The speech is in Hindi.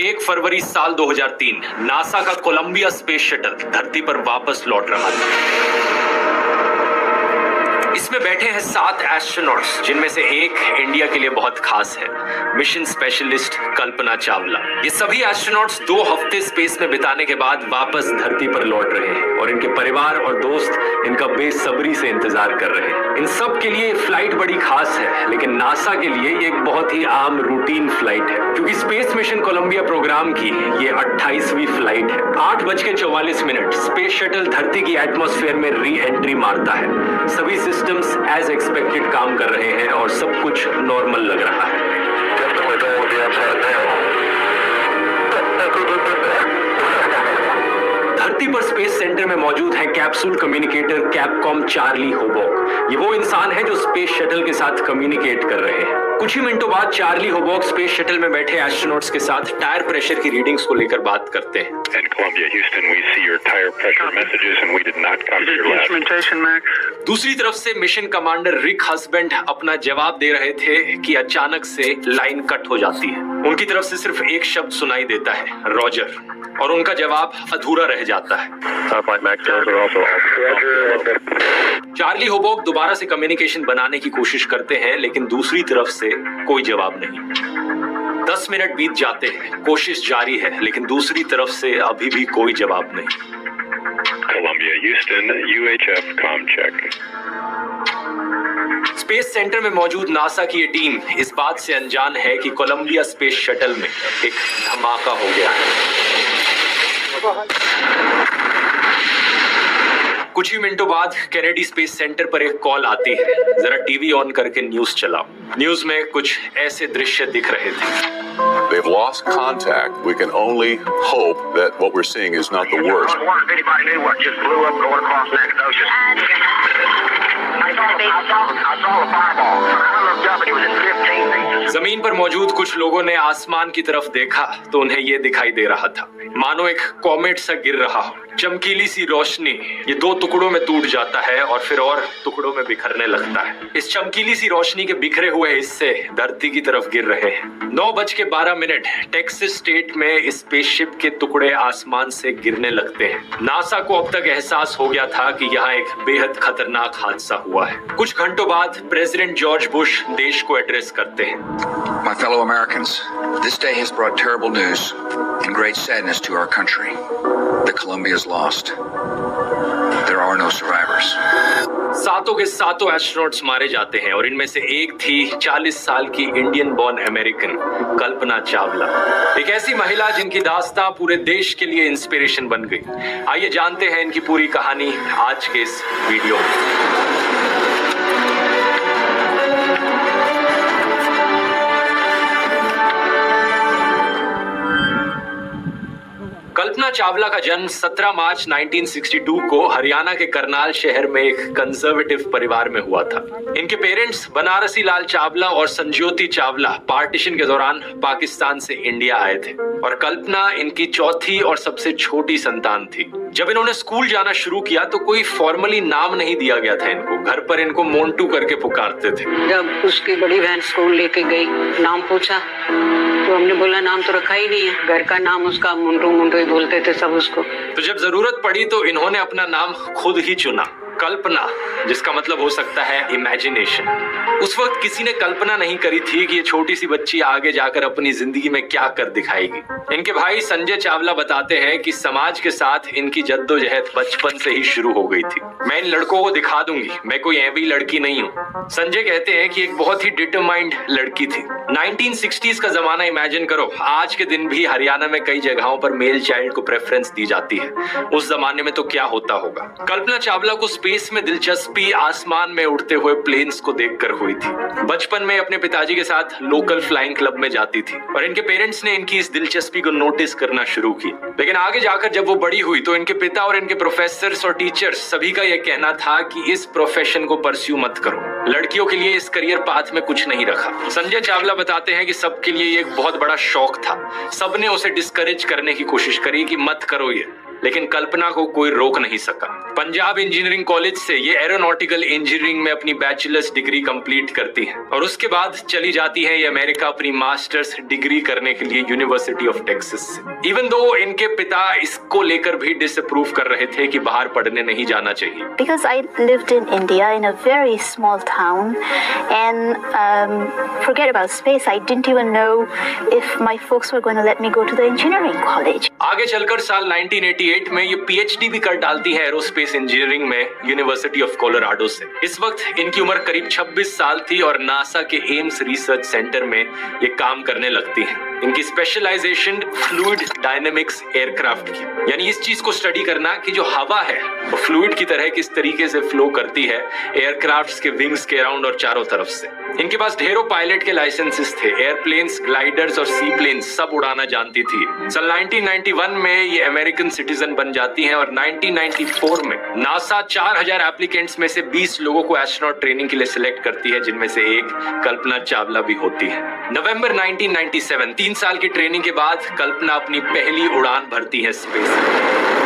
1 फरवरी साल 2003 नासा का कोलंबिया स्पेस शटल धरती पर वापस लौट रहा था। इसमें बैठे हैं 7 एस्ट्रोनॉट्स, जिनमें से एक इंडिया के लिए बहुत खास है, मिशन स्पेशलिस्ट कल्पना चावला। ये सभी एस्ट्रोनॉट्स 2 हफ्ते स्पेस में बिताने के बाद वापस धरती पर लौट रहे हैं और इनके परिवार और दोस्त इनका बेसब्री से इंतजार कर रहे हैं। इन सब के लिए फ्लाइट बड़ी खास है, लेकिन नासा के लिए ये एक बहुत ही आम रूटीन फ्लाइट है, क्योंकि स्पेस मिशन कोलंबिया प्रोग्राम की ये 28वीं फ्लाइट है। 8:44 स्पेस शटल धरती की एटमॉस्फेयर में री एंट्री मारता है। सभी सिस्टम्स एज एक्सपेक्टेड काम कर रहे हैं और सब कुछ नॉर्मल लग रहा है। धरती पर स्पेस सेंटर में मौजूद है कैप्सूल कम्युनिकेटर कैपकॉम चार्ली होबॉक। ये वो इंसान है जो स्पेस शटल के साथ कम्युनिकेट कर रहे हैं। कुछ ही मिनटों बाद चार्ली होबॉक स्पेस शटल में बैठे एस्ट्रोनॉट्स के साथ टायर प्रेशर की रीडिंग्स को लेकर बात करते हैं। Columbia, Houston, we see your tire pressure messages and we did not copy your last. Instrumentation, Max. दूसरी तरफ से मिशन कमांडर रिक हस्बैंड अपना जवाब दे रहे थे कि अचानक से लाइन कट हो जाती है। उनकी तरफ से सिर्फ एक शब्द सुनाई देता है, रॉजर, और उनका जवाब अधूरा रह जाता है। चार्ली होबॉक दोबारा से कम्युनिकेशन बनाने की कोशिश करते हैं, लेकिन दूसरी तरफ से कोई जवाब नहीं। 10 मिनट बीत जाते हैं, कोशिश जारी है, लेकिन दूसरी तरफ से अभी भी कोई जवाब नहीं। Columbia, Houston, UHF com check. Space centre में मौजूद नासा की ये टीम इस बात से अनजान है कि कोलंबिया स्पेस शटल में एक धमाका हो गया है। कुछ ही मिनटों बाद कैनेडी स्पेस सेंटर पर एक कॉल आती है। जरा टीवी ऑन करके न्यूज चलाओ। न्यूज में कुछ ऐसे दृश्य दिख रहे थे। They've lost contact. We can only hope that what we're seeing is not the worst. I wonder if anybody knew what just blew up going across Nacogdoches. I saw a fireball. I looked up and it was in 15 pieces. जमीन पर मौजूद कुछ लोगों ने आसमान की तरफ देखा तो उन्हें ये दिखाई दे रहा था मानो एक कॉमेट सा गिर रहा हो। चमकीली सी रोशनी ये 2 टुकड़ों में टूट जाता है और फिर और टुकड़ों में बिखरने लगता है। इस चमकीली सी रोशनी के बिखरे हुए हिस्से धरती की तरफ गिर रहे हैं। 9:12 टेक्सास स्टेट में इस स्पेसशिप के टुकड़े आसमान से गिरने लगते हैं। नासा को अब तक एहसास हो गया था कि यहाँ एक बेहद खतरनाक हादसा हुआ है। कुछ घंटों बाद प्रेसिडेंट जॉर्ज बुश देश को एड्रेस करते हैं। My fellow Americans, this day has brought terrible news and great sadness to our country. The Columbia is lost. There are no survivors. सातों के सातों एस्ट्रोनॉट्स मारे जाते हैं और इनमें से एक थी 40 साल की Indian born American Kalpana Chawla, एक ऐसी महिला जिनकी दास्तां पूरे देश के लिए इंस्पिरेशन बन गई। आइए जानते हैं इनकी पूरी कहानी आज के इस वीडियो में। कल्पना चावला का जन्म 17 मार्च 1962 को हरियाणा के करनाल शहर में एक कंजर्वेटिव परिवार में हुआ था। इनके पेरेंट्स बनारसी लाल चावला और संज्योति चावला पार्टीशन के दौरान पाकिस्तान से इंडिया आए थे और कल्पना इनकी चौथी और सबसे छोटी संतान थी। जब इन्होंने स्कूल जाना शुरू किया तो कोई फॉर्मली नाम नहीं दिया गया था इनको। घर पर इनको मोंटू करके पुकारते थे। जब उसकी बड़ी बहन स्कूल लेके गई, नाम पूछा तो हमने बोला नाम तो रखा ही नहीं है। घर का नाम उसका मुंटू मुंटू ही बोलते थे सब उसको। तो जब जरूरत पड़ी तो इन्होंने अपना नाम खुद ही चुना, कल्पना, जिसका मतलब हो सकता है इमेजिनेशन। उस वक्त किसी ने कल्पना नहीं करी थी कि ये छोटी सी बच्ची आगे जाकर अपनी जिंदगी में क्या कर दिखाएगी। इनके भाई संजय चावला बताते हैं कि समाज के साथ इनकी जद्दोजहद बचपन से ही शुरू हो गई थी। मैं इन लड़कों को दिखा दूंगी, मैं कोई ऐवी लड़की नहीं हूँ। संजय कहते हैं कि एक बहुत ही डिटरमाइंड लड़की थी। 1960s का जमाना इमेजिन करो। आज के दिन भी हरियाणा में कई जगहों पर मेल चाइल्ड को प्रेफरेंस दी जाती है। उस जमाने में तो क्या होता होगा। कल्पना चावला को स्पेस में दिलचस्पी आसमान में उड़ते हुए प्लेन्स को देखकर हुई थी। बचपन में अपने पिताजी के साथ लोकल फ्लाइंग क्लब में जाती थी और इनके पेरेंट्स ने इनकी इस दिलचस्पी को नोटिस करना शुरू की। लेकिन आगे जाकर जब वो बड़ी हुई तो इनके पिता और इनके प्रोफेसर्स और टीचर्स सभी का यह कहना था कि इस प्रोफेशन को परस्यू मत करो। लड़कियों के लिए इस करियर पाथ में कुछ नहीं रखा। संजय चावला बताते हैं कि सबके लिए एक बहुत बड़ा शौक था। सबने उसे डिस्करेज करने की कोशिश करी कि मत करो ये, लेकिन कल्पना को कोई रोक नहीं सका। पंजाब इंजीनियरिंग कॉलेज से ये एरोनॉटिकल इंजीनियरिंग में अपनी बैचलर्स डिग्री कंप्लीट करती है और उसके बाद चली जाती है ये अमेरिका अपनी मास्टर्स डिग्री करने के लिए यूनिवर्सिटी ऑफ टेक्सास से। इवन दो इनके पिता इसको लेकर भी डिसअप्रूव कर रहे थे कि बाहर पढ़ने नहीं जाना चाहिए। Because I lived in India in a very small town and forget about space, I didn't even know if my folks were going to let me go to the engineering college. आगे चलकर साल 1988 में ये पीएचडी भी कर डालती है एरोस्पेस इंजीनियरिंग में यूनिवर्सिटी ऑफ कोलोराडो से। इस वक्त इनकी उम्र करीब 26 साल थी और नासा के एम्स रिसर्च सेंटर में ये काम करने लगती है। इनकी स्पेशलाइजेशन फ्लूइड डायनेमिक्स एयरक्राफ्ट की, यानी इस चीज को स्टडी करना कि जो हवा है वो फ्लूइड की तरह किस तरीके से फ्लो करती है एयरक्राफ्ट्स के विंग्स के अराउंड और चारों तरफ से। इनके पास ढेरों पायलट के लाइसेंसेस थे, एयरप्लेन्स, ग्लाइडर्स और सी प्लेन्स सब उड़ाना जानती थी। सन 1991 में ये अमेरिकन सिटीजन बन जाती हैं और 1994 में नासा 4000 एप्लीकेंट्स में से 20 लोगों को एस्ट्रोनॉट ट्रेनिंग के लिए सिलेक्ट करती है, जिनमें से एक कल्पना चावला भी होती है। नवंबर 1997, 3 साल की ट्रेनिंग के बाद कल्पना अपनी पहली उड़ान भरती है स्पेस में।